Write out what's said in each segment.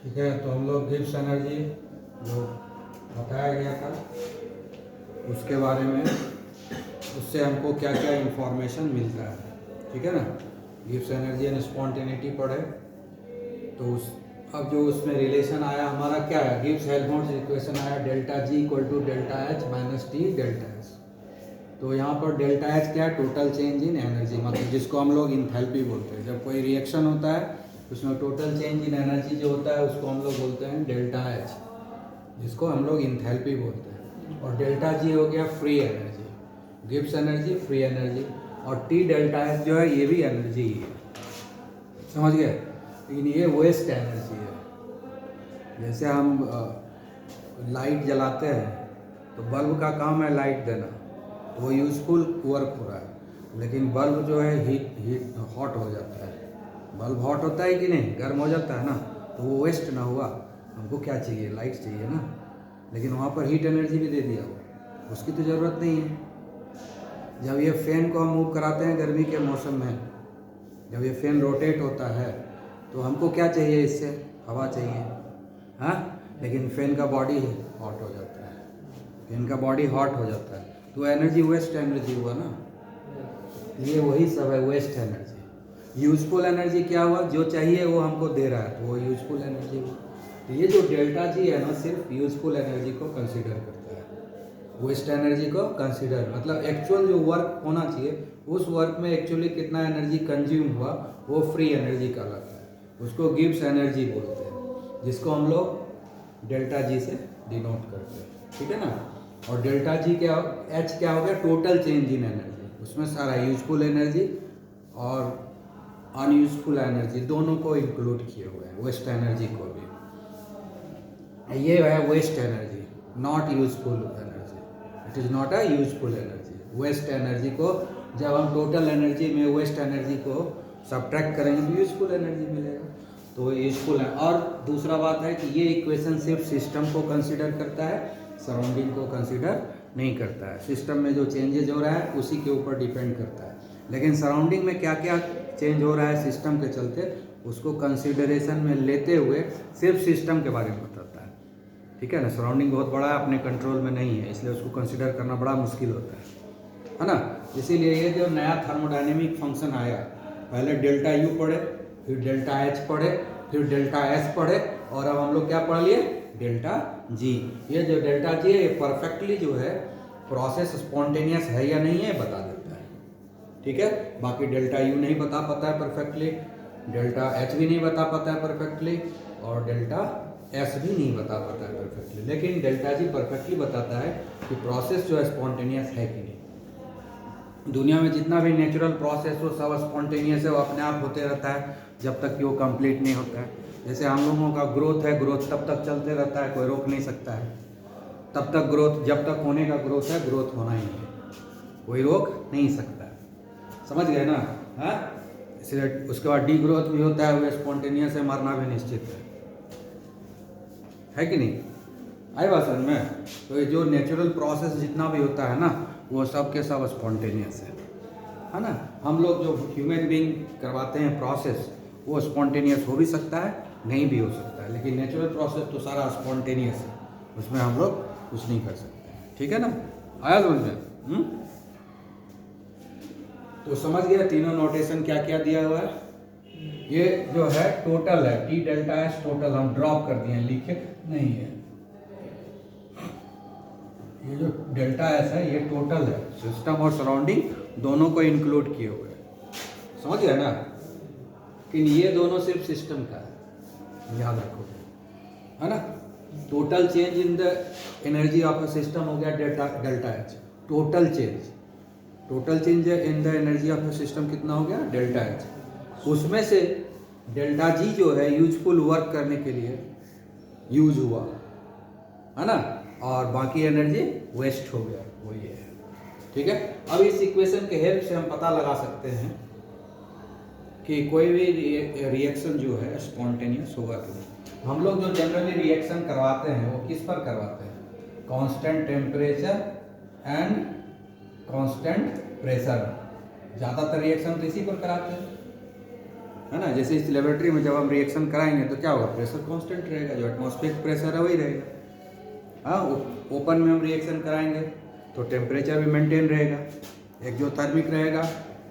ठीक है, तो हम लोग गिब्स एनर्जी जो बताया गया था उसके बारे में, उससे हमको क्या क्या इंफॉर्मेशन मिलता है। ठीक है ना, गिब्स एनर्जी एंड स्पॉन्टेनिटी पढ़े तो उस अब जो उसमें रिलेशन आया हमारा क्या है, गिब्स हेल्महोल्ट्ज इक्वेशन आया delta G equal to delta H minus T delta S. तो यहाँ पर डेल्टा एच क्या है, टोटल चेंज इन एनर्जी, मतलब जिसको हम लोग इंथैल्पी बोलते हैं। जब कोई रिएक्शन होता है उसमें टोटल चेंज इन एनर्जी जो होता है उसको हम लोग बोलते हैं डेल्टा एच, जिसको हम लोग इंथैल्पी बोलते हैं। और डेल्टा जी हो गया free energy, Gibbs energy free energy, और टी डेल्टा एच जो है ये भी एनर्जी ही है, समझ गए। लेकिन ये वेस्ट एनर्जी है। जैसे हम लाइट जलाते हैं तो बल्ब का काम है लाइट देना, तो वो यूजफुल वर्क हो रहा है। लेकिन बल्ब जो है हीट हॉट हो जाता है, बल्ब हॉट होता है कि नहीं, गर्म हो जाता है ना, तो वो वेस्ट ना हुआ। हमको क्या चाहिए, लाइट चाहिए ना, लेकिन वहाँ पर हीट एनर्जी भी दे दिया, उसकी तो ज़रूरत नहीं है। जब ये फैन को हम मूव कराते हैं गर्मी के मौसम में, जब ये फैन रोटेट होता है तो हमको क्या चाहिए, इससे हवा चाहिए, हाँ, लेकिन फैन का बॉडी हॉट हो जाता है, फैन का बॉडी हॉट हो जाता है, तो एनर्जी वेस्ट एनर्जी हुआ ना। ये वही सब है वेस्ट एनर्जी। यूजफुल एनर्जी क्या हुआ, जो चाहिए वो हमको दे रहा है, तो वो यूजफुल एनर्जी हुआ। तो ये जो डेल्टा जी है ना, सिर्फ यूजफुल एनर्जी को कंसीडर करता है, वेस्ट एनर्जी को कंसीडर, मतलब एक्चुअल जो वर्क होना चाहिए उस वर्क में एक्चुअली कितना एनर्जी कंज्यूम हुआ वो फ्री एनर्जी कहलाता है, उसको गिब्स एनर्जी बोलते हैं, जिसको हम लोग डेल्टा जी से डिनोट करते हैं। ठीक है ना। और डेल्टा जी क्या, एच क्या हो गया, टोटल चेंज इन एनर्जी, उसमें सारा यूजफुल एनर्जी और अनयूजफुल एनर्जी दोनों को इंक्लूड किए हुए हैं, वेस्ट एनर्जी को भी। ये है waste energy, not useful energy, it is not a useful energy. Waste energy को जब हम टोटल एनर्जी में वेस्ट एनर्जी को सब्ट्रैक्ट करेंगे तो यूजफुल एनर्जी मिलेगा, तो यूजफुल है। और दूसरा बात है कि ये इक्वेशन सिर्फ सिस्टम को कंसिडर करता है, सराउंडिंग को कंसिडर नहीं करता है। सिस्टम में जो चेंजेज हो रहा है उसी के ऊपर डिपेंड करता है, लेकिन सराउंडिंग में क्या क्या चेंज हो रहा है सिस्टम के चलते उसको कंसिडरेशन में लेते हुए सिर्फ सिस्टम के बारे में बताता है। ठीक है ना, सराउंडिंग बहुत बड़ा है, अपने कंट्रोल में नहीं है, इसलिए उसको कंसिडर करना बड़ा मुश्किल होता है ना। इसीलिए ये जो नया थर्मोडायनेमिक फंक्शन आया, पहले डेल्टा यू पढ़े, फिर डेल्टा एच पढ़े, फिर डेल्टा एस पढ़े, और अब हम लोग क्या पढ़ लिए, डेल्टा जी। ये जो डेल्टा जी है ये परफेक्टली जो है प्रोसेस स्पॉन्टेनियस है या नहीं है बता देता है। ठीक है, बाकी डेल्टा यू नहीं बता पाता है परफेक्टली, डेल्टा एच भी नहीं बता पाता है परफेक्टली, और डेल्टा एस भी नहीं बता पाता है परफेक्टली, लेकिन डेल्टा जी परफेक्टली बताता है कि प्रोसेस जो है स्पॉन्टेनियस है कि नहीं। दुनिया में जितना भी नेचुरल प्रोसेस हो सब स्पॉन्टेनियस है, वो अपने आप होते रहता है जब तक कि वो कंप्लीट नहीं होता है। जैसे हम लोगों का ग्रोथ है, ग्रोथ तब तक चलते रहता है, कोई रोक नहीं सकता है, तब तक ग्रोथ, जब तक होने का ग्रोथ है ग्रोथ होना ही है, कोई रोक नहीं सकता है, समझ गए ना। हाँ, इसलिए उसके बाद डी ग्रोथ भी होता है, वो स्पॉन्टेनियस है, मरना भी निश्चित है कि नहीं, आई बात समझ में। तो ये जो नेचुरल प्रोसेस जितना भी होता है ना वो सब के सब स्पॉन्टेनियस है ना। हम लोग जो ह्यूमन बीइंग करवाते हैं प्रोसेस वो स्पॉन्टेनियस हो भी सकता है, नहीं भी हो सकता है, लेकिन नेचुरल प्रोसेस तो सारा स्पॉन्टेनियस है, उसमें हम लोग कुछ नहीं कर सकते। ठीक है ना, आया समझ में। तो समझ गया तीनों नोटेशन क्या क्या दिया हुआ है। ये जो है टोटल है, टी डेल्टा एस टोटल हम ड्रॉप कर दिए, लिखे नहीं है। ये जो डेल्टा एस है ये टोटल है, सिस्टम और सराउंडिंग दोनों को इंक्लूड किए हुए, समझ गया ना। लेकिन ये दोनों सिर्फ सिस्टम का है, याद रखो, है ना। Total change in the energy of a system हो गया delta H, total change in the energy of a system कितना हो गया, डेल्टा एच। उसमें से डेल्टा जी जो है यूजफुल वर्क करने के लिए यूज हुआ, है ना, और बाकी एनर्जी वेस्ट हो गया, वो ये है। ठीक है, अब इस इक्वेशन के हेल्प से हम पता लगा सकते हैं कि कोई भी रिएक्शन जो है स्पॉन्टेनियस होगा कि नहीं। हम लोग जो जनरली रिएक्शन करवाते हैं वो किस पर करवाते हैं, constant temperature and constant pressure, ज़्यादातर रिएक्शन तो इसी पर कराते हैं, है ना। जैसे इस लेबोरेटरी में जब हम रिएक्शन कराएंगे तो क्या होगा, प्रेशर कांस्टेंट रहेगा, जो एटमॉस्फेरिक प्रेशर है वही रहेगा। हाँ, ओपन में हम रिएक्शन कराएंगे तो टेम्परेचर भी मेंटेन रहेगा, एक्जोथर्मिक रहेगा,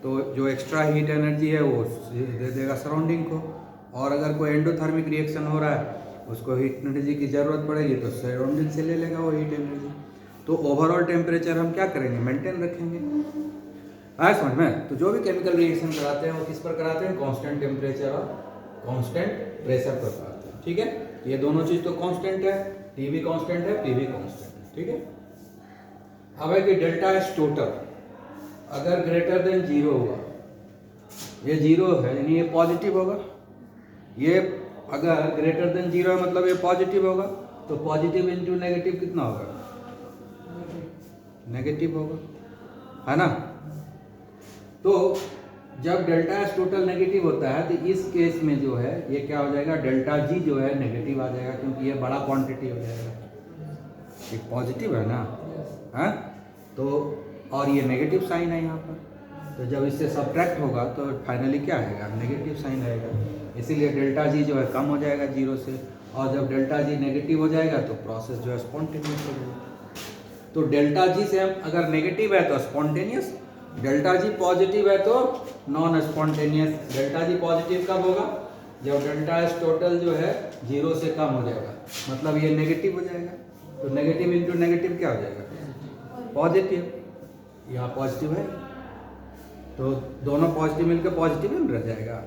तो जो एक्स्ट्रा हीट एनर्जी है वो दे देगा सराउंडिंग को। और अगर कोई एंडोथर्मिक रिएक्शन हो रहा है, उसको हीट एनर्जी की ज़रूरत पड़ेगी तो सराउंडिंग से ले लेगा वो हीट एनर्जी। तो ओवरऑल टेम्परेचर हम क्या करेंगे, मेंटेन रखेंगे। आया समझ में। तो जो भी केमिकल रिएक्शन कराते हैं वो किस पर कराते हैं, कांस्टेंट टेम्परेचर और कांस्टेंट प्रेशर पर कराते हैं। ठीक है, ये दोनों चीज़ तो कांस्टेंट है, टी भी कांस्टेंट है, पी भी कांस्टेंट है। ठीक है। अब है कि डेल्टा एस टोटल अगर ग्रेटर देन 0 हुआ, ये 0 है यानी ये पॉजिटिव होगा। ये अगर ग्रेटर देन 0 है मतलब ये पॉजिटिव होगा, तो पॉजिटिव इंटू नेगेटिव कितना होगा, नेगेटिव होगा, है ना। तो जब डेल्टा एस टोटल नेगेटिव होता है तो इस केस में जो है ये क्या हो जाएगा, डेल्टा जी जो है नेगेटिव आ जाएगा, क्योंकि ये बड़ा क्वांटिटी हो जाएगा। एक पॉजिटिव है ना, है तो, और ये नेगेटिव साइन है यहाँ पर, तो जब इससे सब्ट्रैक्ट होगा तो फाइनली क्या आएगा, नेगेटिव साइन आएगा। इसीलिए डेल्टा जी जो है कम हो जाएगा 0 से, और जब डेल्टा जी नेगेटिव हो जाएगा तो प्रोसेस जो है स्पॉन्टेनियस हो जाएगा। तो डेल्टा जी से हम अगर नेगेटिव है तो स्पॉन्टेनियस, डेल्टा जी पॉजिटिव है तो non spontaneous. Delta G positive कब होगा, जब डेल्टा एस टोटल जो है 0 से कम हो जाएगा, मतलब ये नेगेटिव हो जाएगा। तो नेगेटिव इंटू नेगेटिव क्या हो जाएगा, पॉजिटिव। यहाँ पॉजिटिव है तो दोनों पॉजिटिव मिलकर पॉजिटिव में रह जाएगा।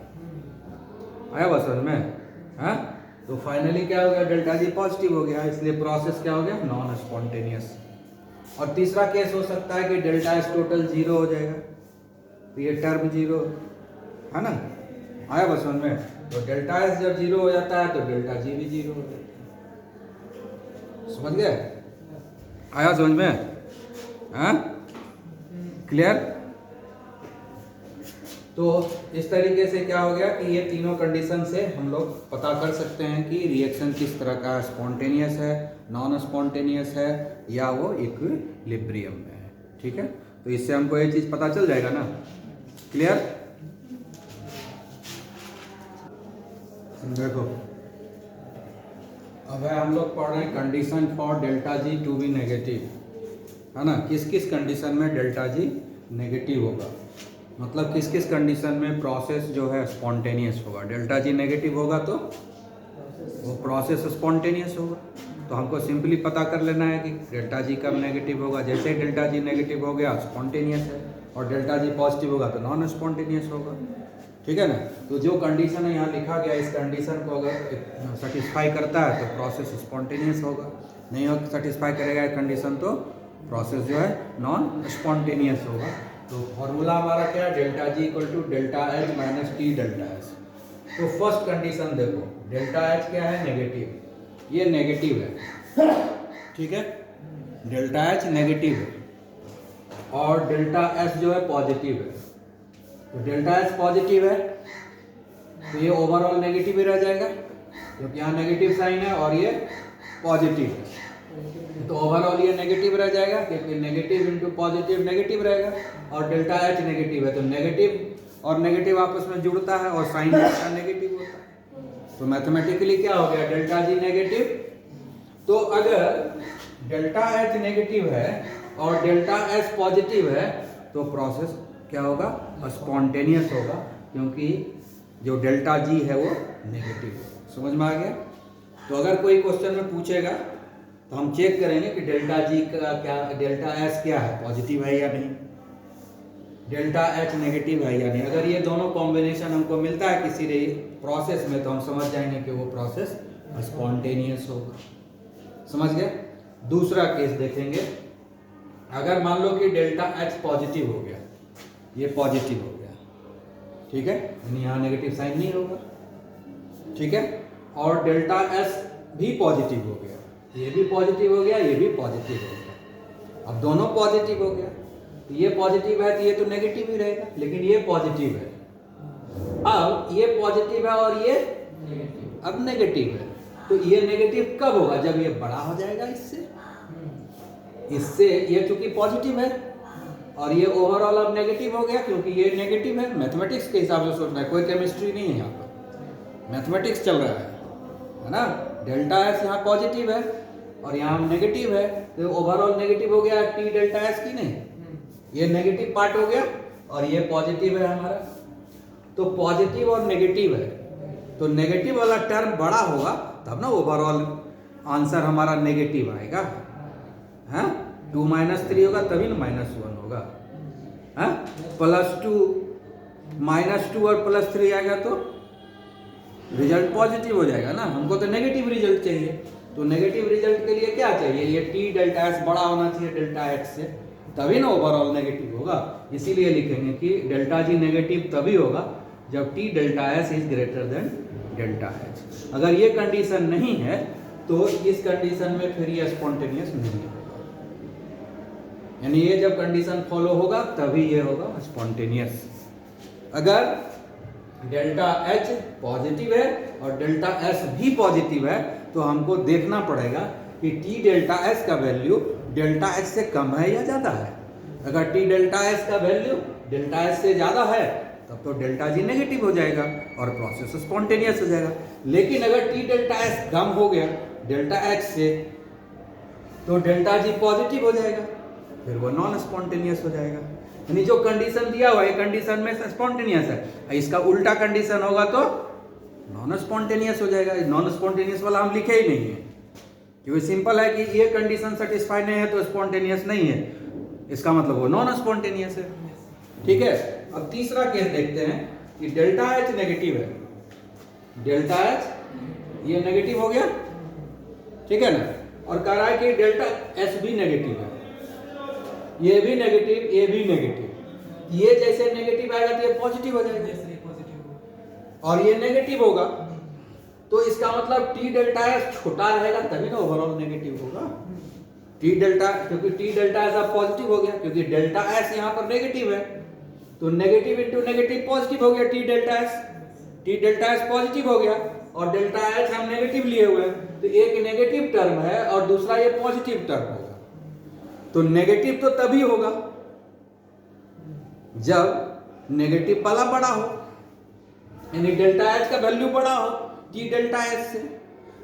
आया बस समझ में। हाँ, तो फाइनली क्या हो गया, डेल्टा जी पॉजिटिव हो गया, इसलिए प्रोसेस क्या हो गया, नॉन स्पॉन्टेनियस। और तीसरा केस हो सकता है कि डेल्टा एस टोटल 0 हो जाएगा, तो ये टर्म 0 है ना। आया बस समझ में। तो डेल्टा एस जब 0 हो जाता है तो डेल्टा जी भी 0 हो जाता है। समझ गए, आया समझ में। हाँ, क्लियर। तो इस तरीके से क्या हो गया कि ये तीनों कंडीशन से हम लोग पता कर सकते हैं कि रिएक्शन किस तरह का, स्पॉन्टेनियस है, नॉन स्पॉन्टेनियस है, या वो इक्विलिब्रियम में है। ठीक है, तो इससे हमको ये चीज़ पता चल जाएगा ना। क्लियर। देखो अब है हम लोग पढ़ रहे हैं condition for delta G to be negative, है ना। किस किस कंडीशन में डेल्टा जी नेगेटिव होगा, मतलब किस किस कंडीशन में प्रोसेस जो है स्पॉन्टेनियस होगा। डेल्टा जी नेगेटिव होगा तो वो प्रोसेस स्पॉन्टेनियस होगा। तो हमको सिंपली पता कर लेना है कि डेल्टा जी कब नेगेटिव होगा। जैसे डेल्टा जी नेगेटिव हो गया स्पॉन्टेनियस है, और डेल्टा जी पॉजिटिव होगा तो नॉन स्पॉन्टेनियस होगा। ठीक है ना। तो जो कंडीशन है यहाँ लिखा गया, इस कंडीशन को अगर सेटिस्फाई करता है तो प्रोसेस स्पॉन्टेनियस होगा, नहीं हो सेटिस्फाई करेगा कंडीशन तो प्रोसेस जो है नॉन स्पॉन्टेनियस होगा। तो फॉर्मूला हमारा क्या है, delta G equal to delta H minus T delta S. तो फर्स्ट कंडीशन देखो, डेल्टा एच क्या है, नेगेटिव, ये नेगेटिव है। ठीक है, डेल्टा एच नेगेटिव है और डेल्टा एस जो है पॉजिटिव है। तो डेल्टा एच पॉजिटिव है तो ये ओवरऑल नेगेटिव ही रह जाएगा, क्योंकि यहाँ नेगेटिव साइन है और ये पॉजिटिव है, तो ओवरऑल ये नेगेटिव रह जाएगा, क्योंकि नेगेटिव इंटू पॉजिटिव नेगेटिव रहेगा। और डेल्टा एच नेगेटिव है तो नेगेटिव और नेगेटिव आपस में जुड़ता है और साइन इसका नेगेटिव होता है। तो मैथमेटिकली क्या हो गया, डेल्टा जी नेगेटिव। तो अगर डेल्टा एच नेगेटिव है और डेल्टा एस पॉजिटिव है तो प्रोसेस क्या होगा, स्पॉन्टेनियस होगा, क्योंकि जो डेल्टा जी है वो नेगेटिव है। समझ में आ गया। तो अगर कोई क्वेश्चन में पूछेगा तो हम चेक करेंगे कि डेल्टा जी का क्या, डेल्टा एस क्या है, पॉजिटिव है या नहीं, डेल्टा एच नेगेटिव है या नहीं। अगर ये दोनों कॉम्बिनेशन हमको मिलता है किसी प्रोसेस में तो हम समझ जाएंगे कि वो प्रोसेस स्पॉन्टेनियस होगा। समझ गए। दूसरा केस देखेंगे, अगर मान लो कि डेल्टा एच पॉजिटिव हो गया, ये पॉजिटिव हो गया, ठीक है, यानी यहाँ नेगेटिव साइन नहीं होगा, ठीक है, और डेल्टा एस भी पॉजिटिव हो गया, ये भी पॉजिटिव हो गया, ये भी पॉजिटिव हो गया। अब दोनों पॉजिटिव हो गया, तो ये पॉजिटिव है तो ये तो नेगेटिव ही रहेगा, लेकिन ये पॉजिटिव है। अब ये पॉजिटिव है और ये अब नेगेटिव है, तो ये नेगेटिव कब होगा, जब ये बड़ा हो जाएगा इससे। ये चूंकि पॉजिटिव है और ये ओवरऑल अब नेगेटिव हो गया क्योंकि ये नेगेटिव है। मैथमेटिक्स के हिसाब से सोचना है, कोई केमिस्ट्री नहीं है यहाँ पर, मैथमेटिक्स चल रहा है ना। डेल्टा एस यहाँ पॉजिटिव है और यहाँ नेगेटिव है, तो ओवरऑल नेगेटिव हो गया टी डेल्टा एस की नहीं, ये नेगेटिव पार्ट हो गया और ये पॉजिटिव है हमारा। तो पॉजिटिव और नेगेटिव है, तो नेगेटिव वाला टर्म बड़ा होगा तब ना ओवरऑल आंसर हमारा नेगेटिव आएगा। हाँ, 2 - 3 होगा तभी ना -1 होगा। हाँ, +2 -2 और +3 आएगा तो रिजल्ट पॉजिटिव हो जाएगा ना। हमको तो नेगेटिव रिजल्ट चाहिए, तो नेगेटिव रिजल्ट के लिए क्या चाहिए, ये टी डेल्टा एस बड़ा होना चाहिए डेल्टा एक्स से, तभी ना ओवरऑल नेगेटिव होगा। इसीलिए लिखेंगे कि डेल्टा जी नेगेटिव तभी होगा जब T delta S is greater than delta H. अगर ये कंडीशन नहीं है तो इस कंडीशन में फिर ये स्पॉन्टेनियस नहीं होगा, यानी ये जब कंडीशन फॉलो होगा तभी ये होगा स्पॉन्टेनियस। अगर डेल्टा एच पॉजिटिव है और डेल्टा एस भी पॉजिटिव है तो हमको देखना पड़ेगा कि टी डेल्टा एस का वैल्यू डेल्टा एच से कम है या ज़्यादा है। अगर टी डेल्टा एस का वैल्यू डेल्टा एच से ज़्यादा है तब तो डेल्टा जी नेगेटिव हो जाएगा और प्रोसेस स्पॉन्टेनियस हो जाएगा। लेकिन अगर टी डेल्टा एस कम हो गया डेल्टा एच से तो डेल्टा जी पॉजिटिव हो जाएगा, फिर वो नॉन स्पॉन्टेनियस हो जाएगा। यानी जो कंडीशन दिया हुआ है कंडीशन में स्पॉन्टेनियस है, इसका उल्टा कंडीशन होगा तो नॉन स्पॉन्टेनियस हो जाएगा। नॉन स्पॉन्टेनियस वाला हम लिखे ही नहीं है क्योंकि सिंपल है कि ये कंडीशन सेटिस्फाई नहीं है तो स्पॉन्टेनियस नहीं है, इसका मतलब वो नॉन स्पॉन्टेनियस है। ठीक है, अब तीसरा केस देखते हैं कि डेल्टा एच नेगेटिव है, डेल्टा एच ये नेगेटिव हो गया, ठीक है ना, और कह रहा है कि डेल्टा एस भी नेगेटिव है, ये भी नेगेटिव, ये भी नेगेटिव। ये जैसे नेगेटिव आएगा तो ये पॉजिटिव हो जाएगा और ये नेगेटिव होगा, तो इसका मतलब टी डेल्टा एस छोटा रहेगा तभी ना ओवरऑल नेगेटिव होगा। टी डेल्टा, क्योंकि टी डेल्टा एस अब पॉजिटिव हो गया क्योंकि डेल्टा एस यहाँ पर नेगेटिव है, तो नेगेटिव इंटू नेगेटिव पॉजिटिव हो गया T delta S. T delta S positive हो गया और डेल्टा एच हम नेगेटिव लिए हुए हैं, तो एक नेगेटिव टर्म है और दूसरा ये पॉजिटिव टर्म होगा। तो नेगेटिव तो तभी होगा जब नेगेटिव वाला बड़ा हो, यानी डेल्टा एच का वैल्यू बड़ा हो टी डेल्टा एच से,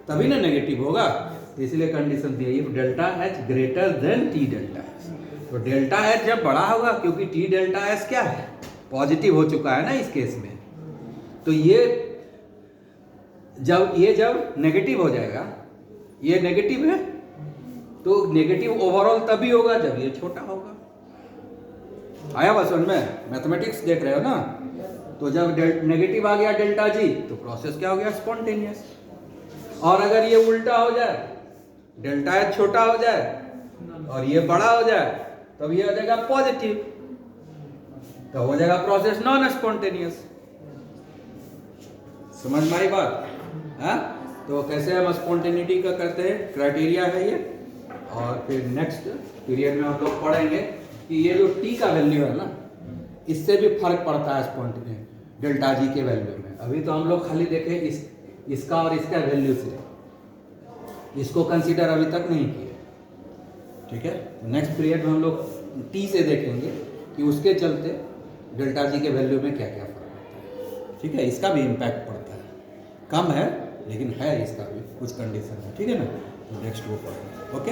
तभी ना नेगेटिव होगा। तो इसलिए कंडीशन दी है delta H greater than T delta H. तो डेल्टा एच जब बड़ा होगा क्योंकि टी डेल्टा एच क्या है, पॉजिटिव हो चुका है ना इस केस में, तो ये जब नेगेटिव हो जाएगा, ये नेगेटिव है तो नेगेटिव ओवरऑल तभी होगा जब ये छोटा होगा। आया बात समझ में? मैथमेटिक्स देख रहे हो ना, तो जब नेगेटिव आ गया डेल्टा जी तो प्रोसेस क्या हो गया, स्पॉन्टेनियस। और अगर ये उल्टा हो जाए, डेल्टा एच छोटा हो जाए और ये बड़ा हो जाए, तब ये हो जाएगा पॉजिटिव, तो हो जाएगा प्रोसेस नॉन स्पॉन्टेनियस। समझ में आई बात? हाँ, तो कैसे हम स्पॉन्टेनिटी का करते हैं, क्राइटेरिया है ये। और फिर नेक्स्ट पीरियड में हम लोग पढ़ेंगे कि ये जो टी का वैल्यू है ना, इससे भी फर्क पड़ता है स्पॉन्टेनिटी डेल्टा जी के वैल्यू में। अभी तो हम लोग खाली देखे इसका और इसका वैल्यू से, इसको कंसीडर अभी तक नहीं किए। ठीक है, नेक्स्ट पीरियड में हम लोग टी से देखेंगे कि उसके चलते डेल्टा जी के वैल्यू में क्या क्या फर्क पड़ता है। ठीक है, इसका भी इम्पैक्ट पड़ता है, कम है लेकिन है इसका भी कुछ कंडीशन है। ठीक है ना, नेक्स्ट वो पढ़ेंगे। ओके।